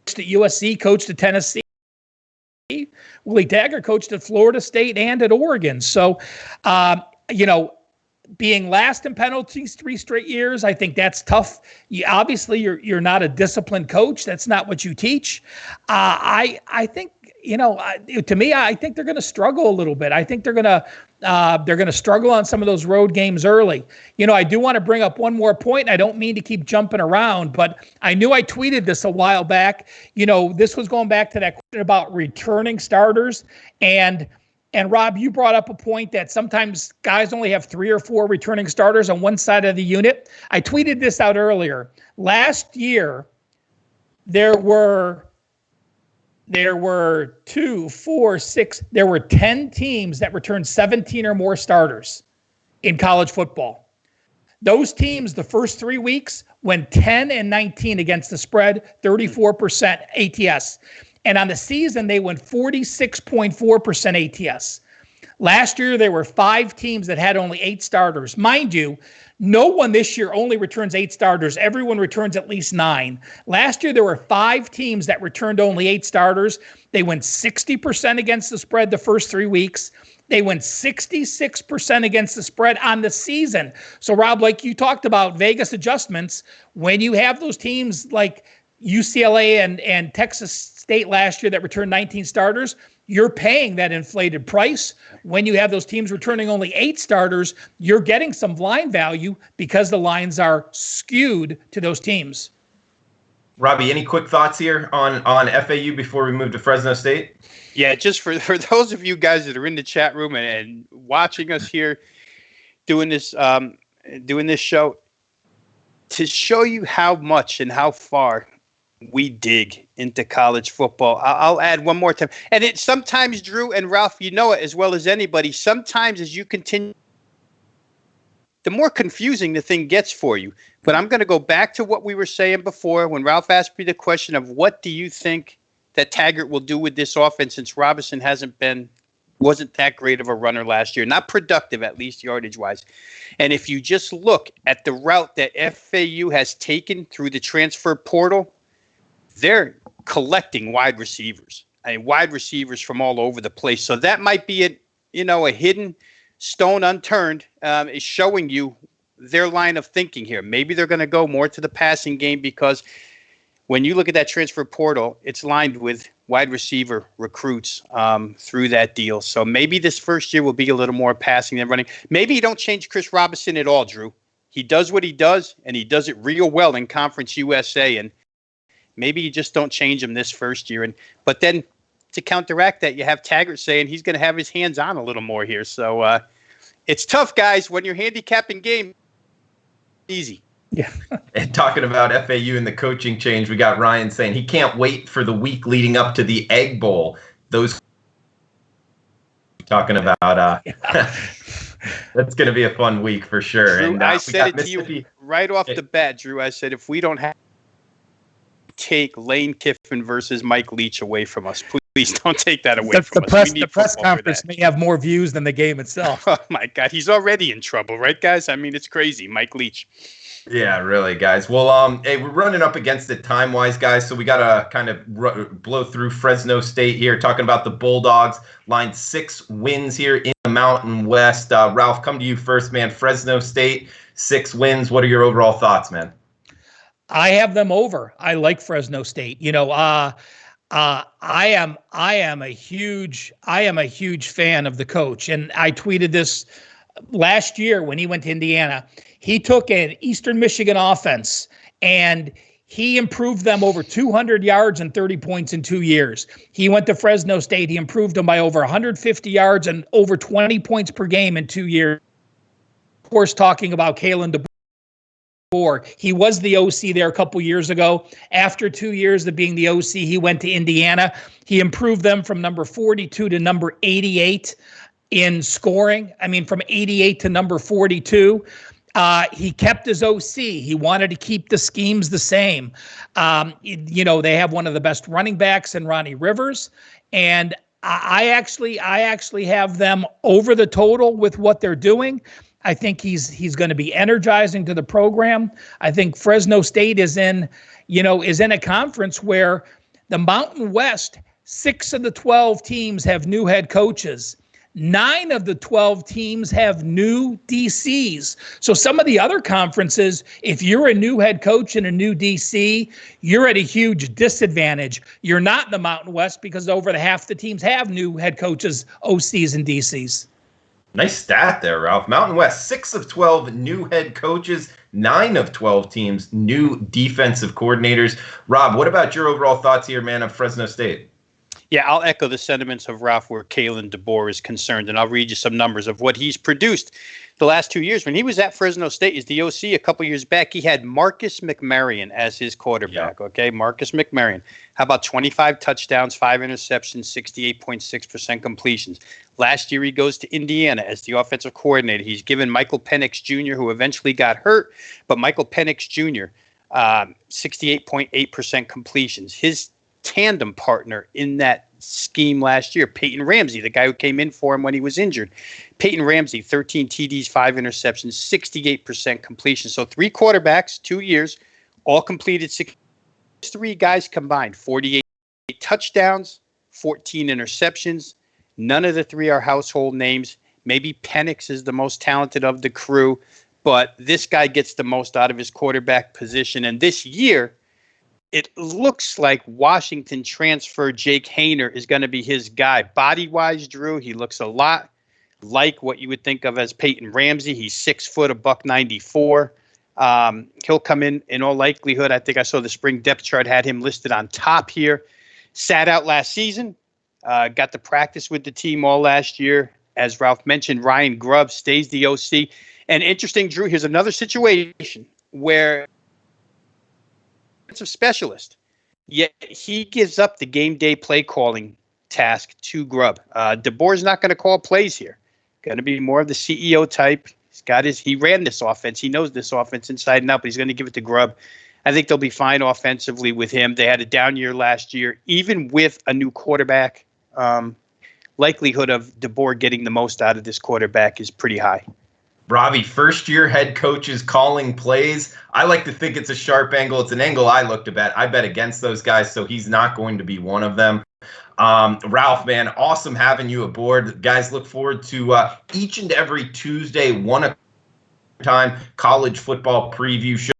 Coached at USC, coached at Tennessee. Willie Taggart coached at Florida State and at Oregon. So, being last in penalties 3 straight years, I think that's tough. Obviously, you're not a disciplined coach. That's not what you teach. I think, to me, I think they're going to struggle a little bit. I think they're going to struggle on some of those road games early. I do want to bring up one more point, and I don't mean to keep jumping around, but I knew I tweeted this a while back. This was going back to that question about returning starters. And Rob, you brought up a point that sometimes guys only have 3 or 4 returning starters on one side of the unit. I tweeted this out earlier. Last year, there were 2, 4, 6. There were 10 teams that returned 17 or more starters in college football. Those teams, the first 3 weeks, went 10-19 against the spread, 34% ATS. And on the season, they went 46.4% ATS. Last year, there were 5 teams that had only 8 starters. Mind you, no one this year only returns 8 starters. Everyone returns at least 9. Last year, there were 5 teams that returned only 8 starters. They went 60% against the spread the first 3 weeks. They went 66% against the spread on the season. So, Rob, like you talked about Vegas adjustments, when you have those teams like UCLA and Texas State last year that returned 19 starters, you're paying that inflated price. When you have those teams returning only 8 starters, you're getting some line value because the lines are skewed to those teams. Robbie, any quick thoughts here on FAU before we move to Fresno State? Yeah, just for those of you guys that are in the chat room and watching us here doing this show, to show you how much and how far we dig into college football. I'll add one more time. And it sometimes, Drew and Ralph, you know it as well as anybody, sometimes as you continue, the more confusing the thing gets for you. But I'm going to go back to what we were saying before when Ralph asked me the question of what do you think that Taggart will do with this offense since Robinson wasn't that great of a runner last year, not productive, at least yardage-wise. And if you just look at the route that FAU has taken through the transfer portal, they're collecting wide receivers. I mean, wide receivers from all over the place. So that might be a hidden stone unturned, is showing you their line of thinking here. Maybe they're going to go more to the passing game because when you look at that transfer portal, it's lined with wide receiver recruits through that deal. So maybe this first year will be a little more passing than running. Maybe you don't change Chris Robinson at all, Drew. He does what he does, and he does it real well in Conference USA. And maybe you just don't change him this first year. But then to counteract that, you have Taggart saying he's going to have his hands on a little more here. So it's tough, guys. When you're handicapping game, easy. Yeah. And talking about FAU and the coaching change, we got Ryan saying he can't wait for the week leading up to the Egg Bowl. Those talking about that's going to be a fun week for sure. Drew, and I said it to you right off the bat, Drew. I said if we don't have take Lane Kiffin versus Mike Leach away from us, please don't take that away from us. The press conference may have more views than the game itself. Oh my God, he's already in trouble, right, guys? I mean, it's crazy, Mike Leach. Yeah, really, guys. Well, hey, we're running up against it time-wise, guys, so we got to kind of blow through Fresno State here, talking about the Bulldogs. Line 6 wins here in the Mountain West. Ralph, come to you first, man. Fresno State, 6 wins. What are your overall thoughts, man? I have them over. I like Fresno State. I am a huge fan of the coach, and I tweeted this last year when he went to Indiana. He took an Eastern Michigan offense and he improved them over 200 yards and 30 points in 2 years. He went to Fresno State. He improved them by over 150 yards and over 20 points per game in 2 years. Of course, talking about Kalen DeBoer. He was the OC there a couple years ago. After 2 years of being the OC, he went to Indiana. He improved them from number 42 to number 88 in scoring. I mean, from 88 to number 42. He kept his OC. He wanted to keep the schemes the same. They have one of the best running backs in Ronnie Rivers. And I actually have them over the total with what they're doing. I think he's going to be energizing to the program. I think Fresno State is in a conference where the Mountain West, 6 of the 12 teams have new head coaches. 9 of the 12 teams have new DCs. So some of the other conferences, if you're a new head coach and a new DC, you're at a huge disadvantage. You're not in the Mountain West because over half the teams have new head coaches, OCs, and DCs. Nice stat there, Ralph. Mountain West, 6 of 12 new head coaches, 9 of 12 teams, new defensive coordinators. Rob, what about your overall thoughts here, man, of Fresno State? Yeah, I'll echo the sentiments of Ralph where Kalen DeBoer is concerned, and I'll read you some numbers of what he's produced the last 2 years. When he was at Fresno State as the OC a couple years back, he had Marcus McMaryion as his quarterback, okay? Marcus McMaryion. How about 25 touchdowns, 5 interceptions, 68.6% completions. Last year he goes to Indiana as the offensive coordinator. He's given Michael Penix Jr., who eventually got hurt, but Michael Penix Jr., 68.8% completions. His tandem partner in that scheme last year. Peyton Ramsey, the guy who came in for him when he was injured. Peyton Ramsey, 13 TDs, 5 interceptions, 68% completion. So 3 quarterbacks, 2 years, all completed 3 guys combined, 48 touchdowns, 14 interceptions. None of the 3 are household names. Maybe Penix is the most talented of the crew, but this guy gets the most out of his quarterback position. And this year, it looks like Washington transfer Jake Haener is going to be his guy. Body-wise, Drew, he looks a lot like what you would think of as Peyton Ramsey. He's 6 foot, $194. He'll come in all likelihood. I think I saw the spring depth chart had him listed on top here. Sat out last season. Got to practice with the team all last year. As Ralph mentioned, Ryan Grubb stays the OC. And interesting, Drew, here's another situation where it's a specialist, yet he gives up the game day play calling task to Grubb. DeBoer's not going to call plays here. Going to be more of the CEO type. He ran this offense. He knows this offense inside and out, but he's going to give it to Grubb. I think they'll be fine offensively with him. They had a down year last year, even with a new quarterback. Likelihood of DeBoer getting the most out of this quarterback is pretty high. Robbie, first-year head coaches calling plays. I like to think it's a sharp angle. It's an angle I look to bet. I bet against those guys, so he's not going to be one of them. Ralph, man, awesome having you aboard. Guys, look forward to each and every Tuesday, 1 time college football preview show.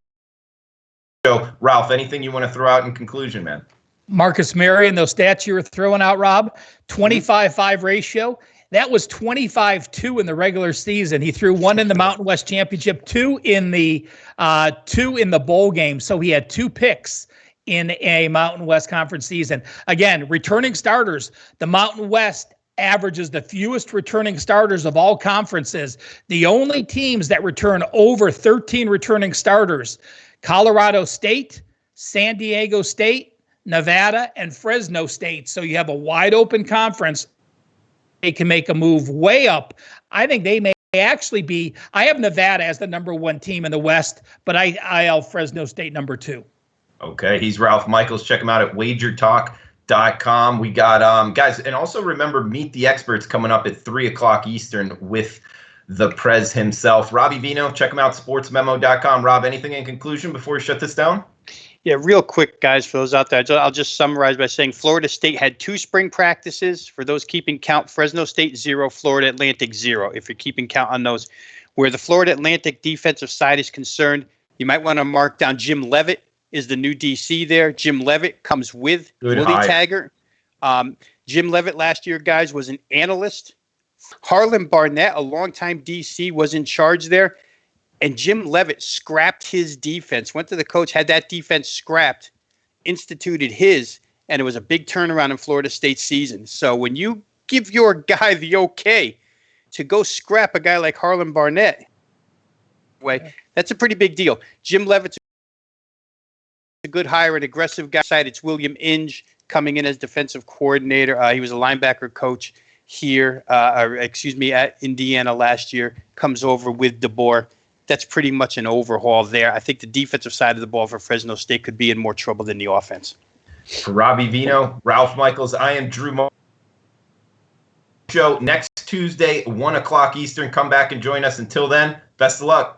Ralph, anything you want to throw out in conclusion, man? Marcus Marion, those stats you were throwing out, Rob, 25-5 ratio. That was 25-2 in the regular season. He threw 1 in the Mountain West Championship, 2 in the bowl game. So he had 2 picks in a Mountain West Conference season. Again, returning starters, the Mountain West averages the fewest returning starters of all conferences. The only teams that return over 13 returning starters, Colorado State, San Diego State, Nevada, and Fresno State. So you have a wide open conference. They can make a move way up. I think they may actually be, I have Nevada as the number 1 team in the West, but I have Fresno State number 2. Okay, he's Ralph Michaels. Check him out at wagertalk.com. We got, guys, and also remember, Meet the Experts coming up at 3 o'clock Eastern with the Prez himself. Robbie Veno, check him out, sportsmemo.com. Rob, anything in conclusion before we shut this down? Yeah, real quick, guys, for those out there, I'll just summarize by saying Florida State had 2 spring practices. For those keeping count, Fresno State 0, Florida Atlantic 0, if you're keeping count on those. Where the Florida Atlantic defensive side is concerned, you might want to mark down Jim Leavitt is the new DC there. Jim Leavitt comes with Willie Taggart. Jim Leavitt last year, guys, was an analyst. Harlan Barnett, a longtime DC, was in charge there. And Jim Leavitt scrapped his defense, went to the coach, had that defense scrapped, instituted his, and it was a big turnaround in Florida State season. So when you give your guy the okay to go scrap a guy like Harlan Barnett, that's a pretty big deal. Jim Leavitt's a good hire, an aggressive guy. It's William Inge coming in as defensive coordinator. He was a linebacker coach here, at Indiana last year, comes over with DeBoer. That's pretty much an overhaul there. I think the defensive side of the ball for Fresno State could be in more trouble than the offense. For Robbie Veno, Ralph Michaels, I am Drew Show next Tuesday, 1 o'clock Eastern. Come back and join us. Until then, best of luck.